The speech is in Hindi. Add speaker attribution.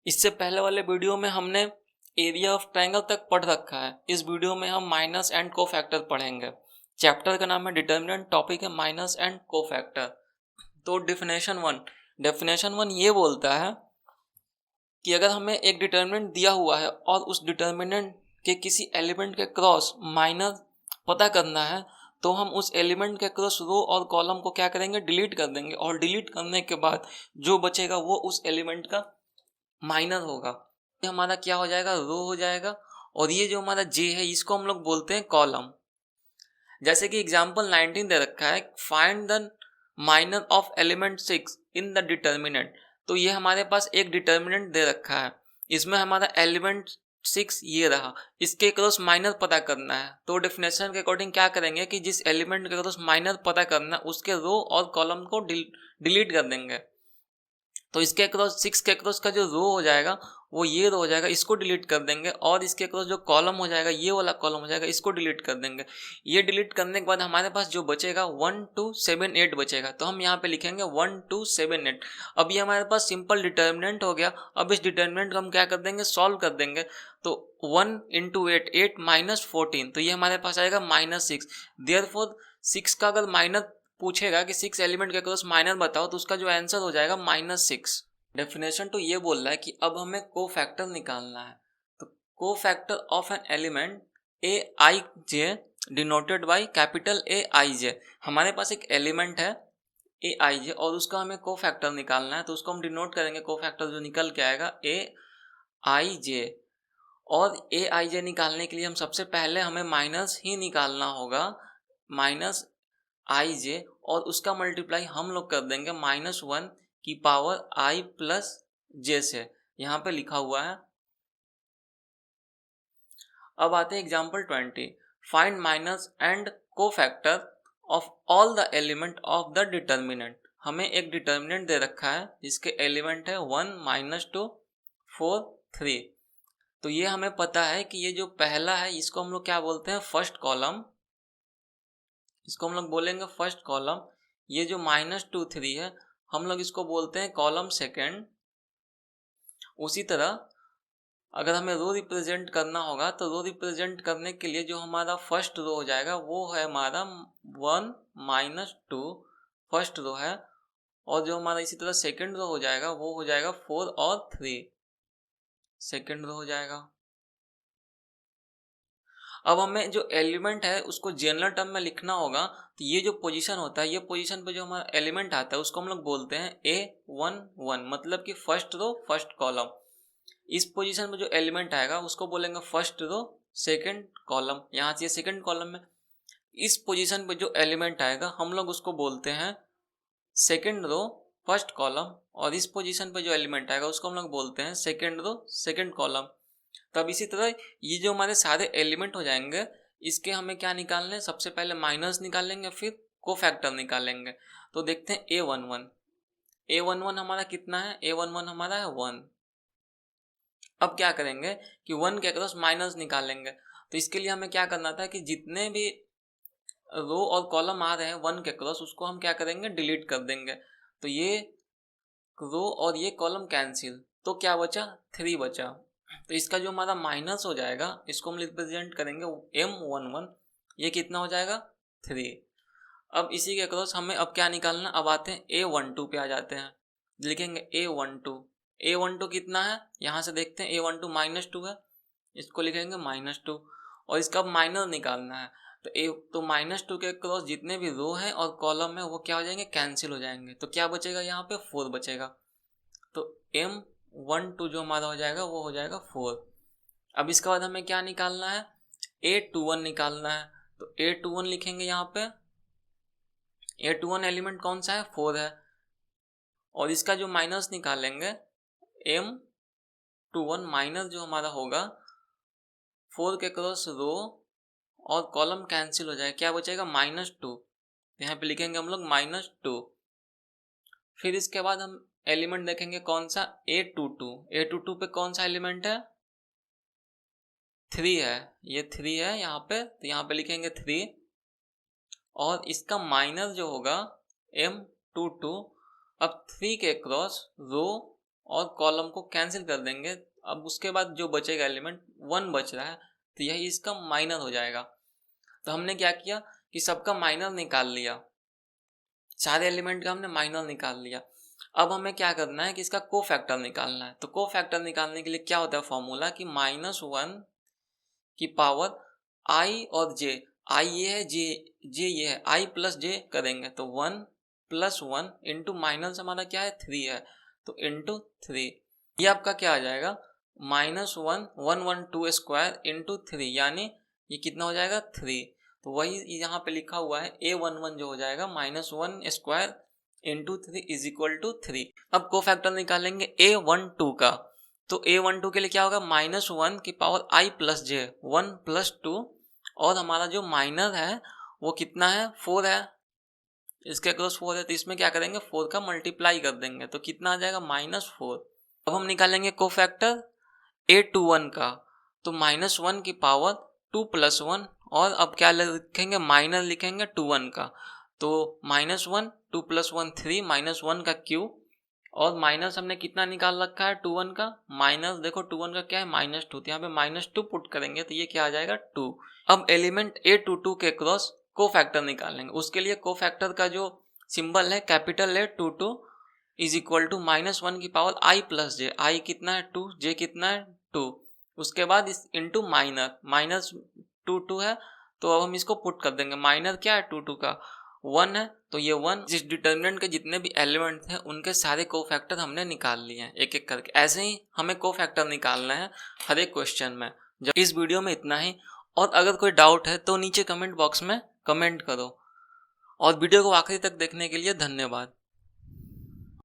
Speaker 1: इससे पहले वाले वीडियो में हमने एरिया ऑफ ट्रायंगल तक पढ़ रखा है। इस वीडियो में हम माइनस एंड कोफैक्टर पढ़ेंगे। चैप्टर का नाम है डिटर्मिनेंट, टॉपिक है माइनस एंड कोफैक्टर। तो डेफिनेशन वन ये बोलता है कि अगर हमें एक डिटर्मिनेंट दिया हुआ है और उस डिटर्मिनेंट के किसी एलिमेंट के क्रॉस माइनस पता करना है, तो हम उस एलिमेंट के क्रॉस रो और कॉलम को क्या करेंगे, डिलीट कर देंगे। और डिलीट करने के बाद जो बचेगा वो उस एलिमेंट का माइनर होगा। ये हमारा क्या हो जाएगा, रो हो जाएगा। और ये जो हमारा जे है इसको हम लोग बोलते हैं कॉलम। जैसे कि एग्जांपल 19 दे रखा है, find the minor of element 6 in the determinant. तो ये हमारे पास एक डिटर्मिनेंट दे रखा है, इसमें हमारा एलिमेंट 6 ये रहा, इसके क्रॉस माइनर पता करना है। तो डेफिनेशन के अकॉर्डिंग क्या करेंगे कि जिस एलिमेंट के क्रॉस माइनर पता करना है उसके रो और कॉलम को डिलीट कर देंगे। तो इसके क्रॉस 6 के क्रॉस का जो रो हो जाएगा वो ये रो हो जाएगा, इसको डिलीट कर देंगे। और इसके क्रॉस जो कॉलम हो जाएगा ये वाला कॉलम हो जाएगा, इसको डिलीट कर देंगे। ये डिलीट करने के बाद हमारे पास जो बचेगा 1 2 7 8 बचेगा। तो हम यहाँ पे लिखेंगे 1 2 7 8। अब ये हमारे पास सिंपल डिटर्मिनेंट हो गया। अब इस डिटर्मिनेंट को हम क्या कर देंगे, सॉल्व कर देंगे। तो 1 इंटू 8 8 माइनस 14, तो ये हमारे पास आएगा -6। देयरफॉर 6 का अगर माइनस पूछेगा कि 6 एलिमेंट के क्रॉस माइनर बताओ, तो उसका जो आंसर हो जाएगा -6। डेफिनेशन तो ये बोल रहा है कि अब हमें कोफैक्टर निकालना है। तो cofactor of an element a I j denoted by capital A I J. हमारे पास एक एलिमेंट है ए आई जे और उसका हमें कोफैक्टर निकालना है। तो उसको हम डिनोट करेंगे, कोफैक्टर जो निकल के आएगा ए आई जे। और ए आई जे निकालने के लिए हम सबसे पहले हमें माइनस ही निकालना होगा, माइनस आई जे, और उसका मल्टीप्लाई हम लोग कर देंगे -1 की पावर आई प्लस जे से। यहाँ पे लिखा हुआ है। अब आते हैं example 20। Find minus and cofactor of all the element of the determinant. हमें एक डिटर्मिनेंट दे रखा है जिसके एलिमेंट है 1 -2 4 3। तो ये हमें पता है कि ये जो पहला है इसको हम लोग क्या बोलते हैं, फर्स्ट कॉलम। इसको हम लोग बोलेंगे फर्स्ट कॉलम। ये जो -2 3 है हम लोग इसको बोलते हैं कॉलम सेकेंड। उसी तरह अगर हमें रो रिप्रेजेंट करना होगा तो रो रिप्रेजेंट करने के लिए जो हमारा फर्स्ट रो हो जाएगा वो है हमारा 1 -2, फर्स्ट रो है। और जो हमारा इसी तरह सेकेंड रो हो जाएगा वो हो जाएगा 4 और 3, सेकेंड रो हो जाएगा। अब हमें जो एलिमेंट है उसको जनरल टर्म में लिखना होगा। तो ये जो पोजीशन होता है, ये पोजीशन पे जो हमारा एलिमेंट आता है उसको हम लोग बोलते हैं A11, मतलब कि फर्स्ट रो फर्स्ट कॉलम। इस पोजीशन पे जो एलिमेंट आएगा उसको बोलेंगे फर्स्ट रो सेकंड कॉलम। यहाँ से सेकंड कॉलम में इस पोजीशन पे जो एलिमेंट आएगा हम लोग उसको बोलते हैं सेकंड रो फर्स्ट कॉलम। और इस पोजीशन पे जो एलिमेंट आएगा उसको हम लोग बोलते हैं सेकंड रो सेकंड कॉलम। तब इसी तरह ये जो हमारे सारे एलिमेंट हो जाएंगे इसके हमें क्या निकालने हैं, सबसे पहले माइनस निकालेंगे फिर कोफैक्टर निकालेंगे। तो देखते हैं A11 हमारा कितना है, A11 हमारा है 1। अब क्या करेंगे कि 1 के अक्रॉस माइनस निकालेंगे। तो इसके लिए हमें क्या करना था कि जितने भी रो और कॉलम आ रहे हैं 1 के अक्रॉस उसको हम क्या करेंगे, डिलीट कर देंगे। तो ये रो और ये कॉलम कैंसिल, तो क्या बचा, 3 बचा। तो इसका जो हमारा माइनस हो जाएगा इसको हम रिप्रेजेंट करेंगे M11। ये कितना हो जाएगा, 3। अब इसी के अक्रॉस हमें अब क्या निकालना, अब आते हैं A12 पे आ जाते हैं। लिखेंगे A12 कितना है, यहाँ से देखते हैं A12 -2 है, इसको लिखेंगे -2। और इसका अब माइनस निकालना है। तो -2 के अक्रॉस जितने भी रो हैं और कॉलम है वो क्या हो जाएंगे, कैंसिल हो जाएंगे। तो क्या बचेगा, यहाँ पे 4 बचेगा। तो M12 जो हमारा हो जाएगा वो हो जाएगा 4। अब इसके बाद हमें क्या निकालना है, A21 निकालना है। तो A21 लिखेंगे यहाँ पे। A21 एलिमेंट कौन सा है, 4 है। और इसका जो माइनस निकालेंगे M21 माइनस जो हमारा होगा 4 के क्रॉस रो और कॉलम कैंसिल हो जाएगा, क्या बचेगा, -2। यहाँ पे लिखेंगे हम लोग -2। फिर इसके बाद हम एलिमेंट देखेंगे कौन सा, A22 पे कौन सा एलिमेंट है, 3 है। ये 3 है यहाँ पे, तो यहाँ पे लिखेंगे 3। और इसका माइनस जो होगा M22। अब 3 के क्रॉस रो और कॉलम को कैंसिल कर देंगे। अब उसके बाद जो बचेगा एलिमेंट 1 बच रहा है, तो यही इसका माइनर हो जाएगा। तो हमने क्या किया कि सबका माइनर निकाल लिया, सारे एलिमेंट का हमने माइनर निकाल लिया। अब हमें क्या करना है कि इसका कोफैक्टर निकालना है। तो कोफैक्टर निकालने के लिए क्या होता है फॉर्मूला कि -1 की पावर i और j, i ये है, j ये है, i प्लस j करेंगे तो 1 + 1 इंटू माइनस हमारा क्या है 3 है, तो इंटू 3, ये आपका क्या आ जाएगा -1 स्क्वायर इंटू 3, यानी ये कितना हो जाएगा 3। तो वही यहाँ पे लिखा हुआ है a11 जो हो जाएगा -1 square into 3 is equal to 3। अब कोफैक्टर निकालेंगे a12 का, तो a12 के लिए क्या होगा -1 की पावर i प्लस j 1 + 2, और हमारा जो माइनर है वो कितना है 4 है, इसके क्रॉस 4 है, तो इसमें क्या करेंगे 4 का मल्टीप्लाई कर देंगे तो कितना आ जाएगा -4। अब हम निकालेंगे कोफैक्टर a21 का, तो -1 की पावर 2 + 1, और अब क्या लिखेंगे माइनर लिखेंगे 21 का, तो -1 2 + 1 3 -1 का क्यूब, और माइनस हमने कितना निकाल रखा है 21 का, माइनस देखो 21 का क्या है -2, तो यहाँ पे -2 पुट करेंगे तो ये क्या आ जाएगा 2। अब एलिमेंट a22 के क्रॉस कोफैक्टर निकालेंगे, उसके लिए कोफैक्टर का जो सिंबल है capital A22 is equal to -1 की power i plus j, i कितना है 2, j कितना है 2, उसके बाद इस इंटू माइनर -2 है, तो अब हम इसको पुट कर देंगे, माइनर क्या है 2 का 1 है, तो ये 1, जिस डिटर्मिनेंट के जितने भी एलिमेंट हैं उनके सारे कोफैक्टर हमने निकाल लिए हैं एक एक करके। ऐसे ही हमें कोफैक्टर निकालना है हर एक क्वेश्चन में। जब इस वीडियो में इतना ही, और अगर कोई डाउट है तो नीचे कमेंट बॉक्स में कमेंट करो, और वीडियो को आखिरी तक देखने के लिए धन्यवाद।